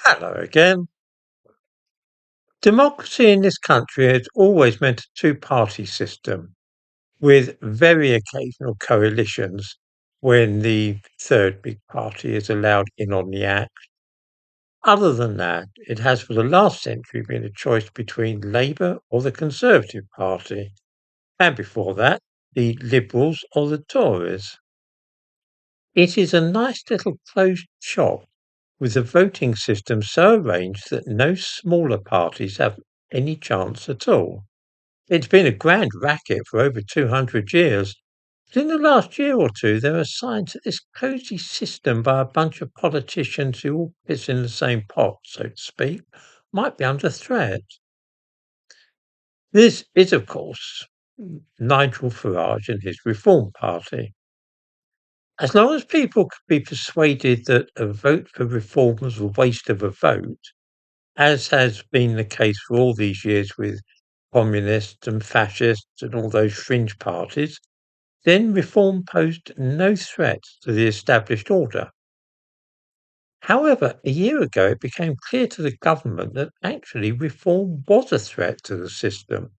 Hello again. Democracy in this country has always meant a two-party system with very occasional coalitions when the third big party is allowed in on the act. Other than that, it has for the last century been a choice between Labour or the Conservative Party, and before that, the Liberals or the Tories. It is a nice little closed shop with a voting system so arranged that no smaller parties have any chance at all. It's been a grand racket for over 200 years, but in the last year or two there are signs that this cosy system by a bunch of politicians who all piss in the same pot, so to speak, might be under threat. This is, of course, Nigel Farage and his Reform Party. As long as people could be persuaded that a vote for reform was a waste of a vote, as has been the case for all these years with communists and fascists and all those fringe parties, then reform posed no threat to the established order. However, a year ago it became clear to the government that actually reform was a threat to the system,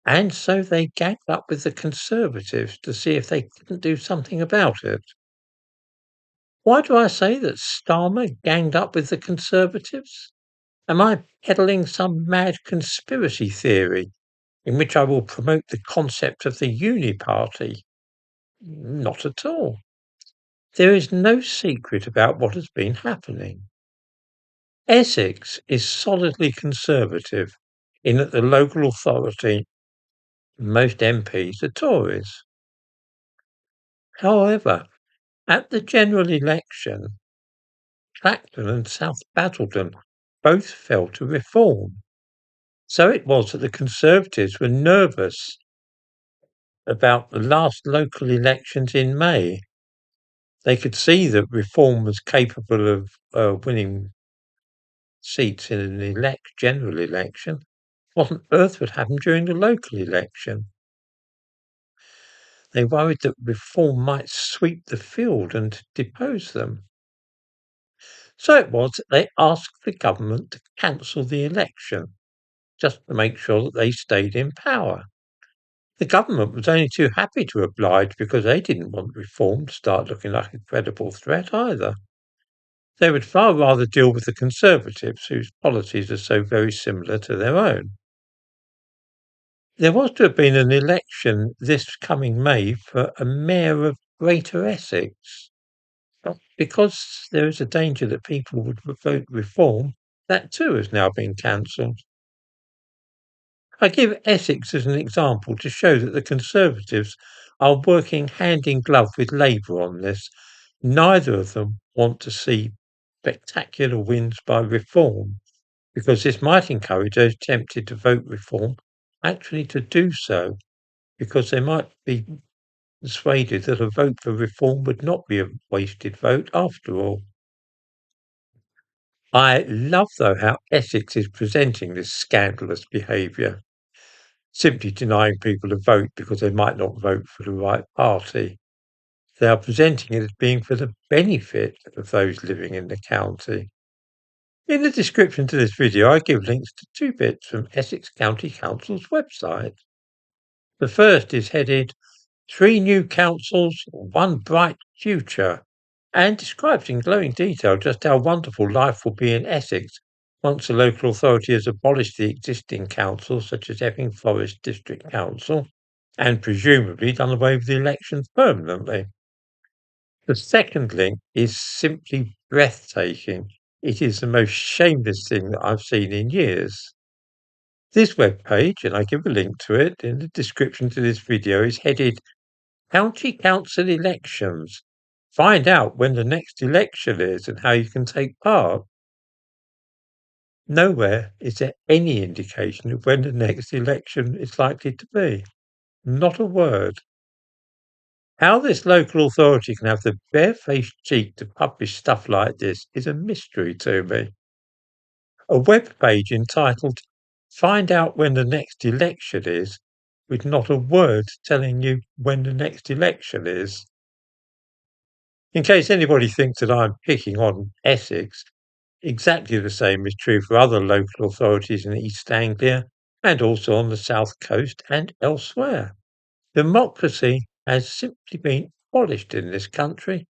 and so they ganged up with the Conservatives to see if they couldn't do something about it. Why do I say that Starmer ganged up with the Conservatives? Am I peddling some mad conspiracy theory in which I will promote the concept of the Uni-Party? Not at all. There is no secret about what has been happening. Essex is solidly Conservative in that the local authority, most MPs are Tories. However, at the general election, Clacton and South Basildon both fell to Reform. So it was that the Conservatives were nervous about the last local elections in May. They could see that Reform was capable of winning seats in an general election. What on earth would happen during the local election? They worried that Reform might sweep the field and depose them. So it was that they asked the government to cancel the election, just to make sure that they stayed in power. The government was only too happy to oblige because they didn't want Reform to start looking like a credible threat either. They would far rather deal with the Conservatives, whose policies are so very similar to their own. There was to have been an election this coming May for a mayor of Greater Essex. But because there is a danger that people would vote Reform, that too has now been cancelled. I give Essex as an example to show that the Conservatives are working hand in glove with Labour on this. Neither of them want to see spectacular wins by Reform, because this might encourage those tempted to vote Reform actually to do so, because they might be persuaded that a vote for Reform would not be a wasted vote after all. I love, though, how Essex is presenting this scandalous behaviour, simply denying people a vote because they might not vote for the right party. They are presenting it as being for the benefit of those living in the county. In the description to this video, I give links to two bits from Essex County Council's website. The first is headed 3 New Councils, 1 Bright Future, and describes in glowing detail just how wonderful life will be in Essex once the local authority has abolished the existing councils such as Epping Forest District Council and presumably done away with the elections permanently. The second link is simply breathtaking. It is the most shameless thing that I've seen in years. This web page, and I give a link to it in the description to this video, is headed County Council Elections. Find out when the next election is and how you can take part. Nowhere is there any indication of when the next election is likely to be. Not a word. How this local authority can have the barefaced cheek to publish stuff like this is a mystery to me. A web page entitled Find Out When the Next Election Is, with not a word telling you when the next election is. In case anybody thinks that I'm picking on Essex, Exactly the same is true for other local authorities in East Anglia and also on the south coast and elsewhere. Democracy has simply been abolished in this country,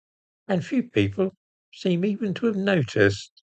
and few people seem even to have noticed.